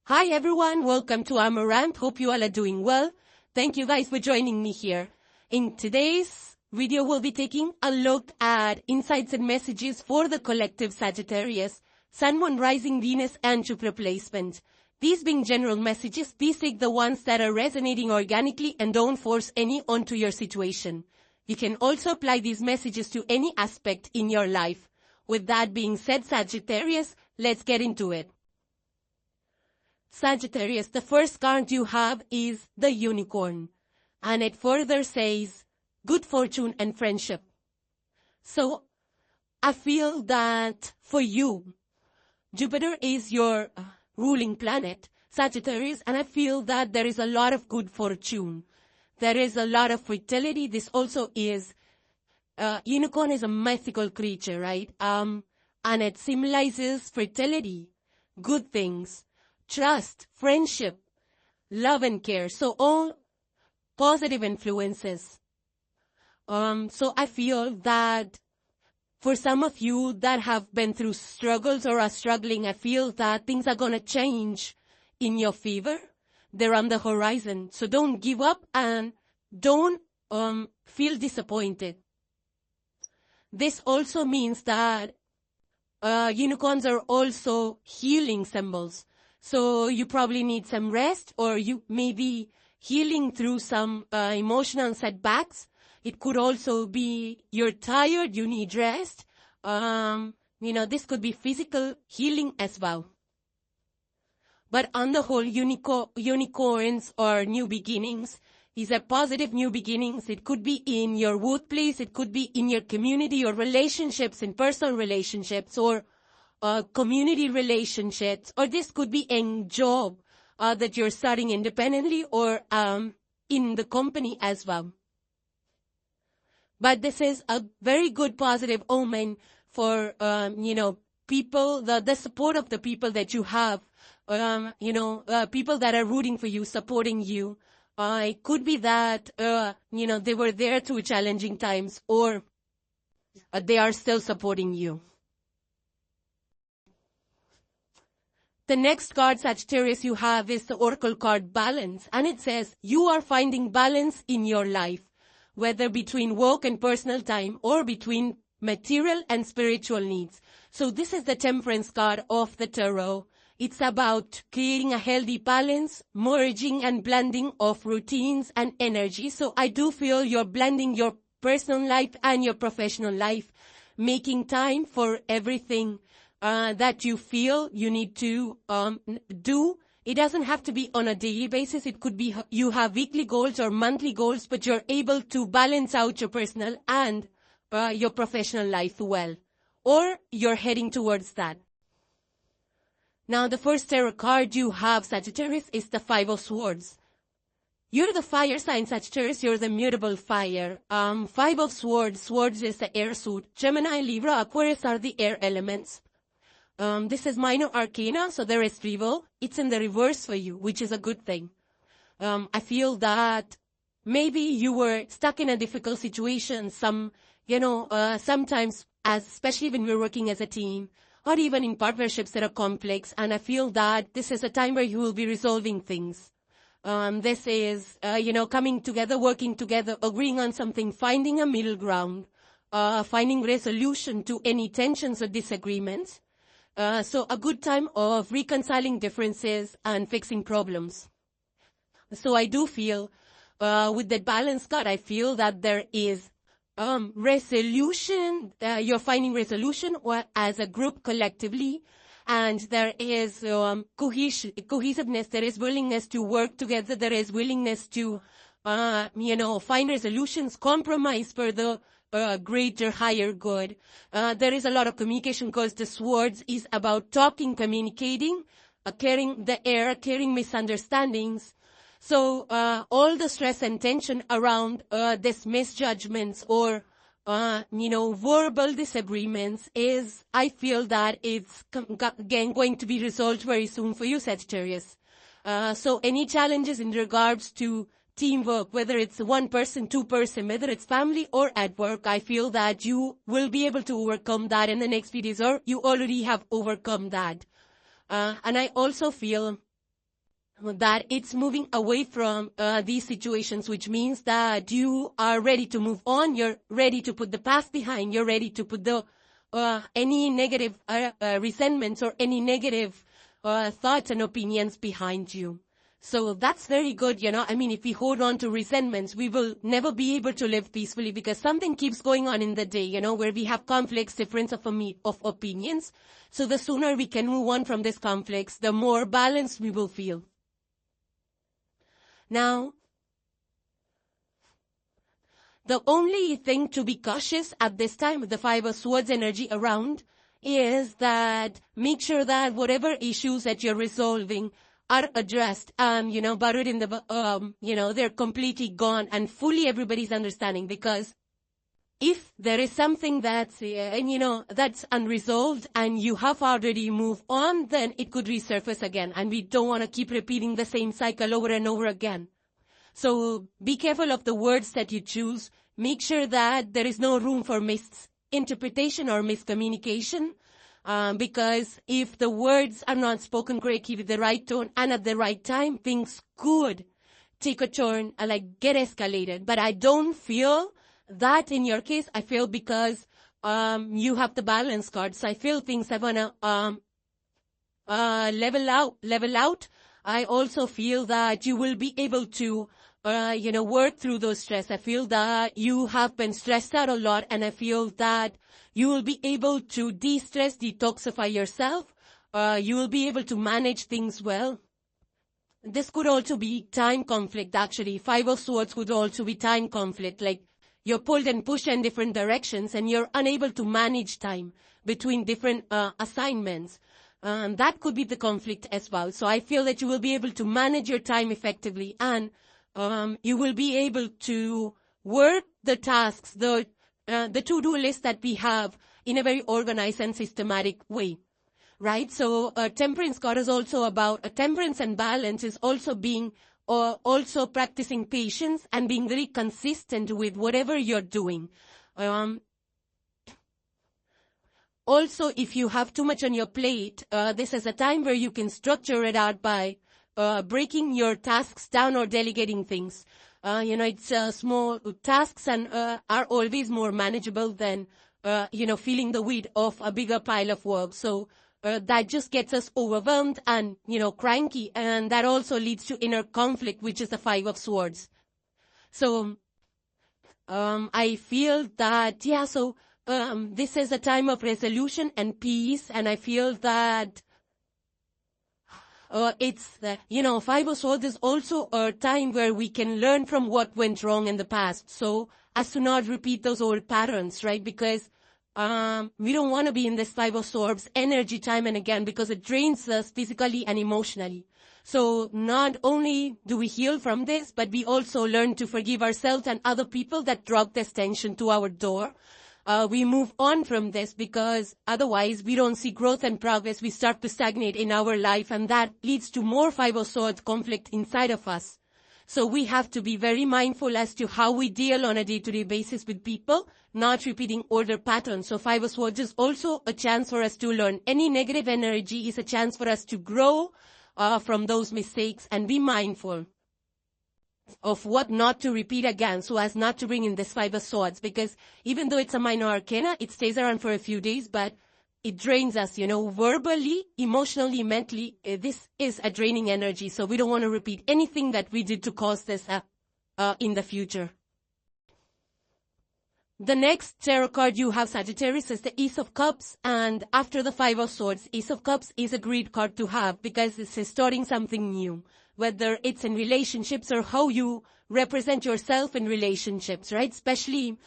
Hi everyone, welcome to Amaranth. Hope you all are doing well. Thank you guys for joining me here. In today's video, we'll be taking a look at insights and messages for the collective Sagittarius, Sun, Moon, Rising, Venus, and Jupiter placement. These being general messages, please take the ones that are resonating organically and don't force any onto your situation. You can also apply these messages to any aspect in your life. With that being said, Sagittarius, let's get into it. Sagittarius, the first card you have is the Unicorn, and it further says good fortune and friendship. So I feel that for you, Jupiter is your ruling planet, Sagittarius, and I feel that there is a lot of good fortune. There is a lot of fertility. This also is, unicorn is a mythical creature, right? And it symbolizes fertility, good things, trust, friendship, love and care. So all positive influences. So I feel that for some of you that have been through struggles or are struggling, I feel that things are going to change in your favor. They're on the horizon. So don't give up and don't feel disappointed. This also means that unicorns are also healing symbols. So you probably need some rest, or you may be healing through some emotional setbacks. It could also be you're tired, you need rest. This could be physical healing as well. But on the whole, unicorns or new beginnings. These are positive new beginnings. It could be in your workplace, it could be in your community, your relationships, in personal relationships, or community relationships, or this could be a job that you're starting independently or in the company as well. But this is a very good positive omen for, people, the support of the people that you have, people that are rooting for you, supporting you. It could be that, they were there through challenging times, or they are still supporting you. The next card, Sagittarius, you have is the Oracle card Balance, and it says you are finding balance in your life, whether between work and personal time or between material and spiritual needs. So this is the Temperance card of the Tarot. It's about creating a healthy balance, merging and blending of routines and energy. So I do feel you're blending your personal life and your professional life, making time for everything that you feel you need to do. It doesn't have to be on a daily basis. It could be you have weekly goals or monthly goals, but you're able to balance out your personal and your professional life well. Or you're heading towards that. Now, the first tarot card you have, Sagittarius, is the Five of Swords. You're the fire sign, Sagittarius. You're the mutable fire. Five of Swords. Swords is the air suit. Gemini, Libra, Aquarius are the air elements. This is minor arcana, so there is reveal. It's in the reverse for you, which is a good thing. I feel that maybe you were stuck in a difficult situation. Sometimes, especially when we're working as a team, or even in partnerships that are complex, and I feel that this is a time where you will be resolving things. This is, coming together, working together, agreeing on something, finding a middle ground, finding resolution to any tensions or disagreements. So a good time of reconciling differences and fixing problems. So I do feel, with that Balance card, I feel that there is resolution. You're finding resolution as a group collectively, and there is cohesiveness. There is willingness to work together. There is willingness to, find resolutions, compromise for the greater, higher good. There is a lot of communication because the Swords is about talking, communicating, carrying the air, carrying misunderstandings. So all the stress and tension around this misjudgments or verbal disagreements is, I feel that it's again going to be resolved very soon for you, Sagittarius. So any challenges in regards to teamwork, whether it's one person, two person, whether it's family or at work, I feel that you will be able to overcome that in the next few days, or you already have overcome that. And I also feel that it's moving away from these situations, which means that you are ready to move on. You're ready to put the past behind. You're ready to put the any negative resentments or any negative thoughts and opinions behind you. So that's very good, you know. I mean, if we hold on to resentments, we will never be able to live peacefully because something keeps going on in the day, you know, where we have conflicts, difference of opinions. So the sooner we can move on from these conflicts, the more balanced we will feel. Now, the only thing to be cautious at this time with the Five of Swords energy around is that make sure that whatever issues that you're resolving are addressed and, you know, buried in the, you know, they're completely gone and fully everybody's understanding. Because if there is something that's, you know, that's unresolved and you have already moved on, then it could resurface again. And we don't want to keep repeating the same cycle over and over again. So be careful of the words that you choose. Make sure that there is no room for misinterpretation or miscommunication. Because if the words are not spoken correctly with the right tone and at the right time, things could take a turn and like get escalated. But I don't feel that in your case. I feel because you have the balance card. So I feel things are gonna level out. I also feel that you will be able to you know, work through those stress. I feel that you have been stressed out a lot, and I feel that you will be able to de-stress, detoxify yourself. You will be able to manage things well. This could also be time conflict, actually. Five of Swords could also be time conflict. Like, you're pulled and pushed in different directions, and you're unable to manage time between different assignments. That could be the conflict as well. So I feel that you will be able to manage your time effectively, and you will be able to work the tasks, the to-do list that we have in a very organized and systematic way, right? So temperance card is also about temperance and balance is also being also practicing patience and being very consistent with whatever you're doing. Also, if you have too much on your plate, this is a time where you can structure it out by breaking your tasks down or delegating things. You know, it's small tasks and are always more manageable than, you know, feeling the weight of a bigger pile of work. So that just gets us overwhelmed and, you know, cranky. And that also leads to inner conflict, which is the Five of Swords. So I feel that, yeah, so this is a time of resolution and peace. And I feel that it's, you know, Five of Swords is also a time where we can learn from what went wrong in the past. So as to not repeat those old patterns, right? Because we don't want to be in this Five of Swords energy time and again, because it drains us physically and emotionally. So not only do we heal from this, but we also learn to forgive ourselves and other people that brought this tension to our door. We move on from this because otherwise we don't see growth and progress. We start to stagnate in our life, and that leads to more Five of Swords conflict inside of us. So we have to be very mindful as to how we deal on a day-to-day basis with people, not repeating older patterns. So Five of Swords is also a chance for us to learn. Any negative energy is a chance for us to grow from those mistakes and be mindful of what not to repeat again, so as not to bring in this Five of Swords. Because even though it's a minor arcana, it stays around for a few days, but it drains us, you know, verbally, emotionally, mentally. This is a draining energy, so we don't want to repeat anything that we did to cause this in the future. The next tarot card you have, Sagittarius, is the Ace of Cups, and after the Five of Swords, Ace of Cups is a great card to have because it's starting something new. Whether it's in relationships or how you represent yourself in relationships, right? Especially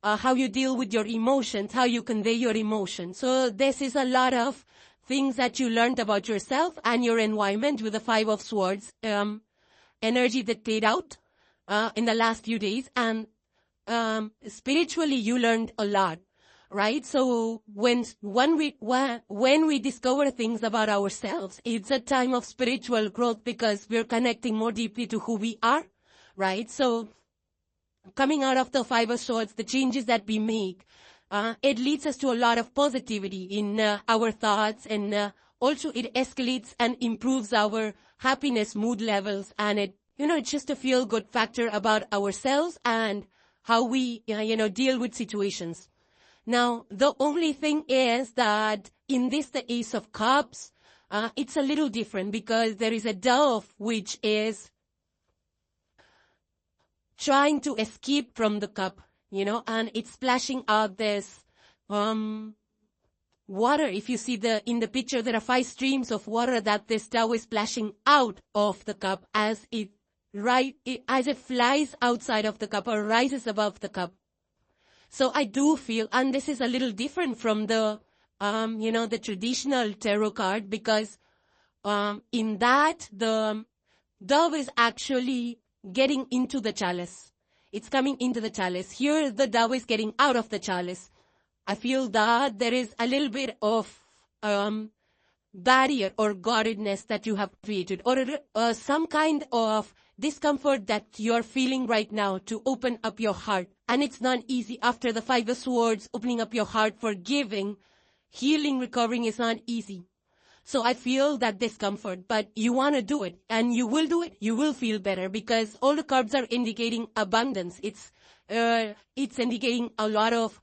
how you deal with your emotions, how you convey your emotions. So this is a lot of things that you learned about yourself and your environment with the Five of Swords energy that played out in the last few days. And spiritually, you learned a lot. Right? So when we discover things about ourselves, it's a time of spiritual growth because we're connecting more deeply to who we are, right? So coming out of the Five of Swords, the changes that we make, it leads us to a lot of positivity in our thoughts and also it escalates and improves our happiness mood levels, and it's just a feel good factor about ourselves and how we, deal with situations. Now, the only thing is that in this, the Ace of Cups, it's a little different because there is a dove which is trying to escape from the cup, and it's splashing out this water. If you see in the picture, there are 5 streams of water that this dove is splashing out of the cup as it flies outside of the cup or rises above the cup. So I do feel, and this is a little different from the, the traditional tarot card, because in that, the dove is actually getting into the chalice. It's coming into the chalice. Here, the dove is getting out of the chalice. I feel that there is a little bit of barrier or guardedness that you have created, or some kind of discomfort that you're feeling right now to open up your heart. And it's not easy. After the 5 of Swords, opening up your heart, forgiving, healing, recovering is not easy. So I feel that discomfort, but you want to do it, and you will do it. You will feel better because all the cards are indicating abundance. It's indicating a lot of,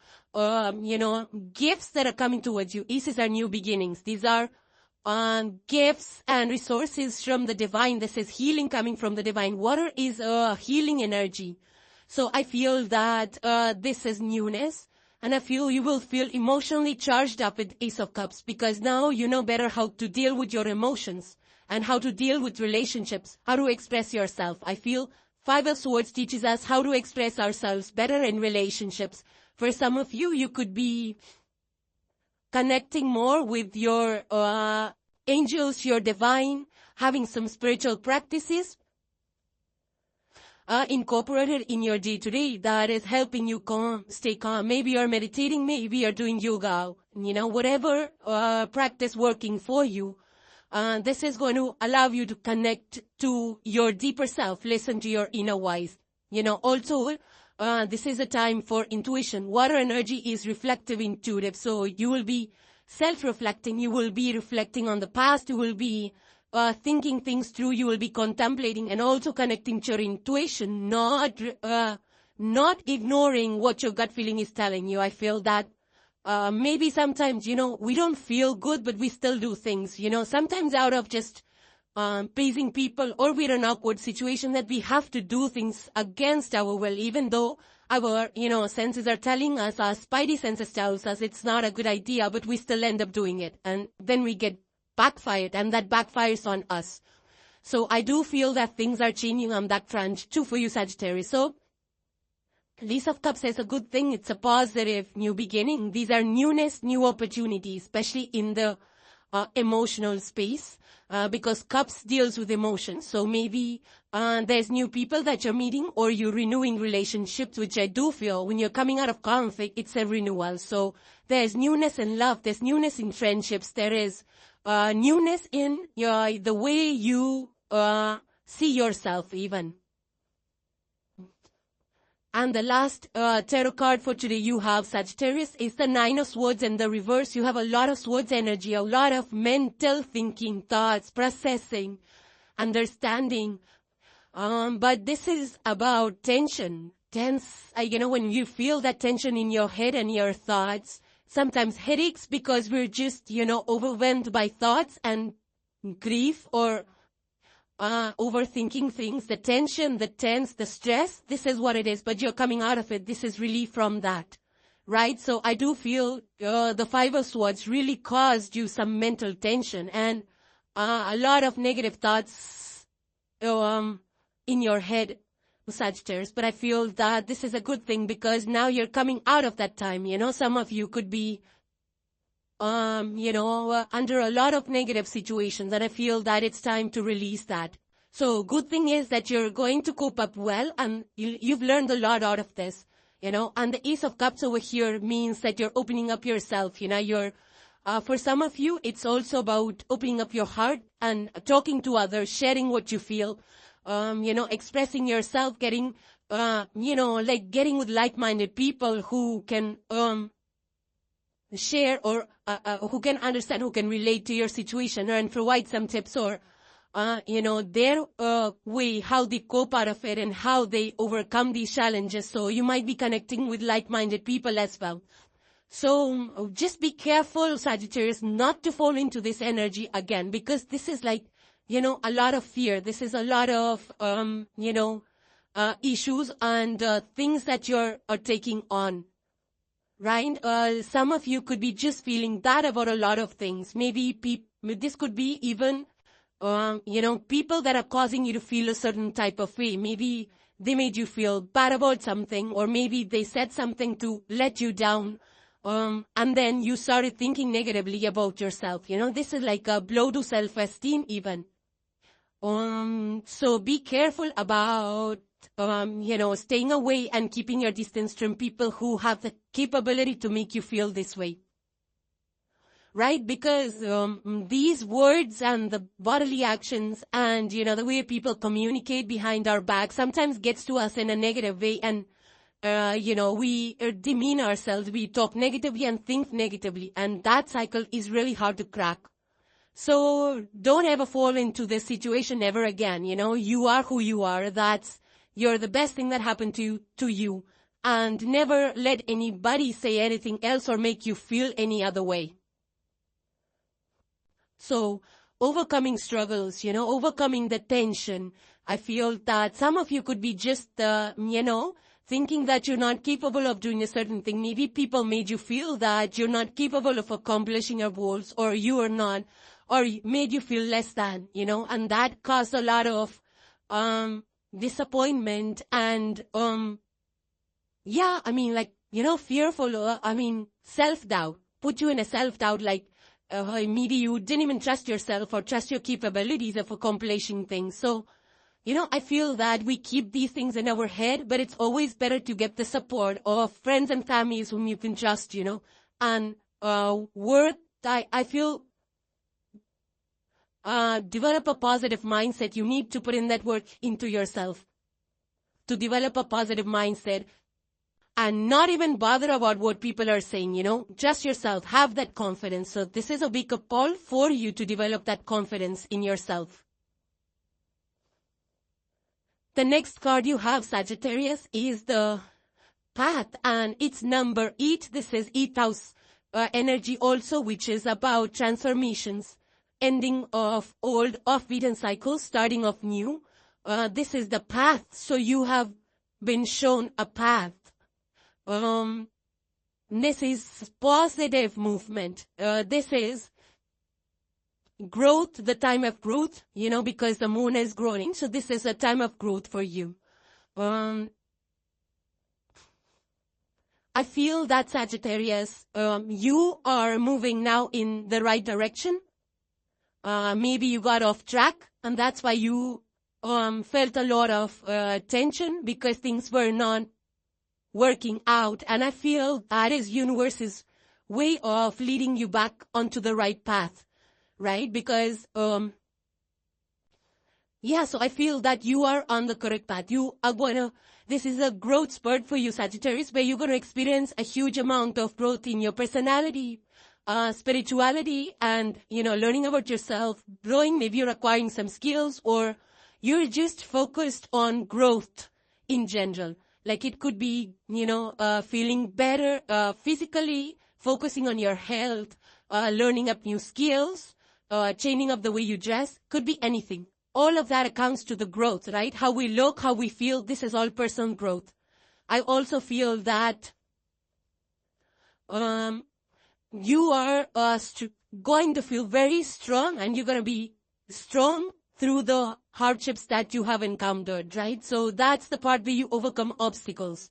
gifts that are coming towards you. Aces are new beginnings. These are gifts and resources from the divine. This is healing coming from the divine. Water is a healing energy. So I feel that this is newness. And I feel you will feel emotionally charged up with Ace of Cups because now you know better how to deal with your emotions and how to deal with relationships, how to express yourself. I feel 5 of Swords teaches us how to express ourselves better in relationships. For some of you, you could be connecting more with your angels, your divine, having some spiritual practices incorporated in your day-to-day that is helping you stay calm. Maybe you're meditating, maybe you're doing yoga, whatever practice working for you. This is going to allow you to connect to your deeper self, listen to your inner voice. Also, this is a time for intuition. Water energy is reflective, intuitive, so you will be self-reflecting, you will be reflecting on the past, you will be thinking things through, you will be contemplating and also connecting to your intuition, not ignoring what your gut feeling is telling you. I feel that maybe sometimes, we don't feel good, but we still do things, sometimes out of just pleasing people, or we're in an awkward situation that we have to do things against our will, even though our, senses are telling us, our spidey senses tells us it's not a good idea, but we still end up doing it. And then we get backfired, and that backfires on us. So I do feel that things are changing on that front too for you, Sagittarius. So Ace of Cups is a good thing. It's a positive new beginning. These are newness, new opportunities, especially in the emotional space, because Cups deals with emotions. So maybe there's new people that you're meeting, or you're renewing relationships, which I do feel when you're coming out of conflict, it's a renewal. So there's newness in love, there's newness in friendships, there is newness in the way you see yourself even. And the last tarot card for today you have, Sagittarius, is the 9 of Swords in the reverse. You have a lot of Swords energy, a lot of mental thinking, thoughts, processing, understanding. But this is about tension. When you feel that tension in your head and your thoughts, sometimes headaches because we're just, overwhelmed by thoughts and grief or overthinking things, the tension, the tense, the stress. This is what it is, but you're coming out of it. This is relief from that, right? So I do feel the 5 of Swords really caused you some mental tension and a lot of negative thoughts in your head, Sagittarius. But I feel that this is a good thing because now you're coming out of that time. Some of you could be under a lot of negative situations, and I feel that it's time to release that. So good thing is that you're going to cope up well, and you've learned a lot out of this, and the Ace of Cups over here means that you're opening up yourself, you're, for some of you, it's also about opening up your heart and talking to others, sharing what you feel, expressing yourself, getting with like-minded people who can, share or who can understand, who can relate to your situation and provide some tips or, their way, how they cope out of it and how they overcome these challenges. So you might be connecting with like-minded people as well. So just be careful, Sagittarius, not to fall into this energy again, because this is like, a lot of fear. This is a lot of, issues and things that you're taking on. Right? Some of you could be just feeling that about a lot of things. Maybe this could be even, people that are causing you to feel a certain type of way. Maybe they made you feel bad about something, or maybe they said something to let you down. And then you started thinking negatively about yourself. This is like a blow to self-esteem even. So be careful about, staying away and keeping your distance from people who have the capability to make you feel this way. Right? Because, these words and the bodily actions and, the way people communicate behind our back sometimes gets to us in a negative way and, we demean ourselves, we talk negatively and think negatively, and that cycle is really hard to crack. So don't ever fall into this situation ever again. You are who you are. You're the best thing that happened to you. And never let anybody say anything else or make you feel any other way. So overcoming struggles, overcoming the tension. I feel that some of you could be just, thinking that you're not capable of doing a certain thing. Maybe people made you feel that you're not capable of accomplishing your goals, or you are not, or made you feel less than, and that caused a lot of disappointment and, fearful, self-doubt. Put you in a self-doubt, like, maybe you didn't even trust yourself or trust your capabilities of accomplishing things. So, I feel that we keep these things in our head, but it's always better to get the support of friends and families whom you can trust, and, I feel, develop a positive mindset. You need to put in that work into yourself to develop a positive mindset and not even bother about what people are saying, just yourself. Have that confidence. So this is a wake-up call for you to develop that confidence in yourself. The next card you have, Sagittarius, is the Path, and it's number 8. This is 8th house energy also, which is about transformations, ending of old, off-beaten cycles, starting off new. This is the path, so you have been shown a path. This is positive movement. This is growth, the time of growth, because the moon is growing. So this is a time of growth for you. I feel that, Sagittarius, you are moving now in the right direction. Maybe you got off track, and that's why you felt a lot of tension because things were not working out. And I feel that is universe's way of leading you back onto the right path. Right? Because, so I feel that you are on the correct path. This is a growth spurt for you, Sagittarius, where you're going to experience a huge amount of growth in your personality, spirituality, and, learning about yourself, growing. Maybe you're acquiring some skills, or you're just focused on growth in general. Like it could be, feeling better, physically, focusing on your health, learning up new skills, changing up the way you dress, could be anything. All of that accounts to the growth, right? How we look, how we feel, this is all personal growth. I also feel that you are going to feel very strong, and you're going to be strong through the hardships that you have encountered, right? So that's the part where you overcome obstacles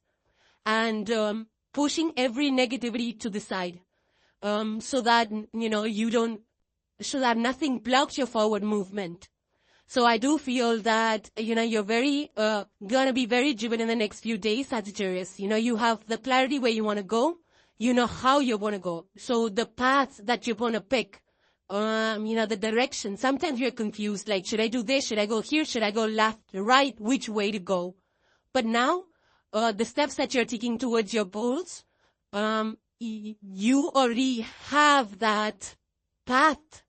and pushing every negativity to the side, so that, so that nothing blocks your forward movement. So I do feel that, you're very, gonna be very driven in the next few days, Sagittarius. You have the clarity where you want to go. You know how you want to go. So the path that you want to pick, the direction. Sometimes you're confused, like, should I do this? Should I go here? Should I go left, right? Which way to go? But now, the steps that you're taking towards your goals, you already have that path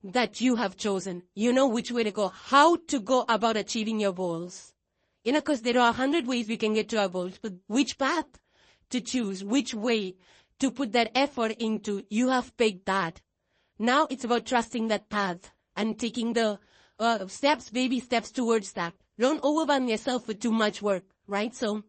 that you have chosen. You know which way to go, how to go about achieving your goals. Because there are 100 ways we can get to our goals, but which path to choose, which way to put that effort into, you have picked that. Now it's about trusting that path and taking the baby steps towards that. Don't overwhelm yourself with too much work, right? So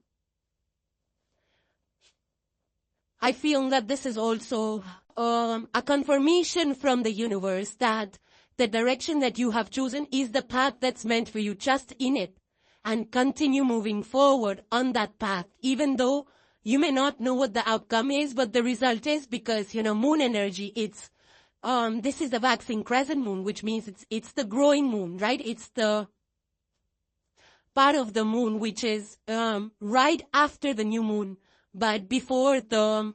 I feel that this is also a confirmation from the universe that the direction that you have chosen is the path that's meant for you. Trust in it and continue moving forward on that path, even though you may not know what the outcome is, but the result is, because, moon energy, this is a waxing crescent moon, which means it's the growing moon, right? It's the part of the moon which is right after the new moon, but before the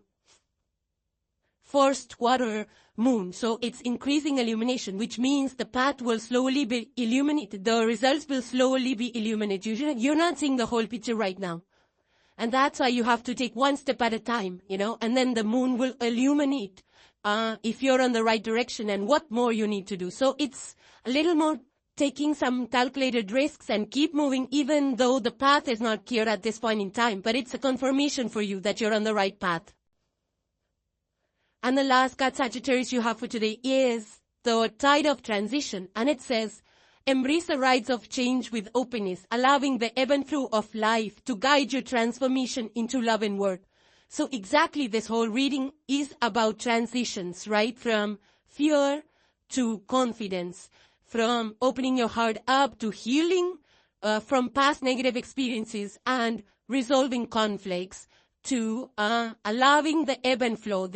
first quarter moon. So it's increasing illumination, which means the path will slowly be illuminated. The results will slowly be illuminated. You're not seeing the whole picture right now. And that's why you have to take one step at a time, and then the moon will illuminate if you're on the right direction and what more you need to do. So it's a little more taking some calculated risks and keep moving, even though the path is not clear at this point in time. But it's a confirmation for you that you're on the right path. And the last card, Sagittarius, you have for today is the tide of transition. And it says, embrace the rides of change with openness, allowing the ebb and flow of life to guide your transformation into love and work. So exactly this whole reading is about transitions, right? From fear to confidence, from opening your heart up to healing from past negative experiences and resolving conflicts, to allowing the ebb and flow.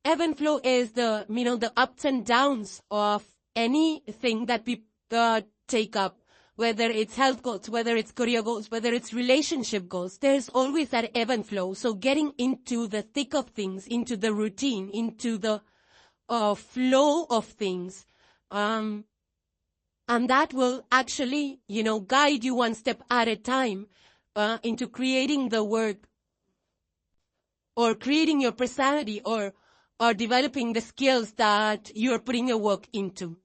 Ebb and flow is the ups and downs of anything that we take up, whether it's health goals, whether it's career goals, whether it's relationship goals. There's always that ebb and flow. So getting into the thick of things, into the routine, into the flow of things, and that will actually, guide you one step at a time into creating the work, or creating your personality, or developing the skills that you're putting your work into.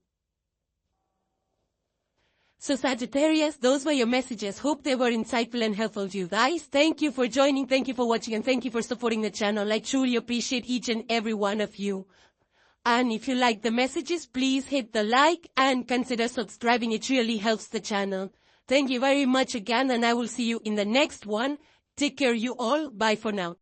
So Sagittarius, those were your messages. Hope they were insightful and helpful to you guys. Thank you for joining, thank you for watching, and thank you for supporting the channel. I truly appreciate each and every one of you. And if you like the messages, please hit the like and consider subscribing. It really helps the channel. Thank you very much again, and I will see you in the next one. Take care, you all. Bye for now.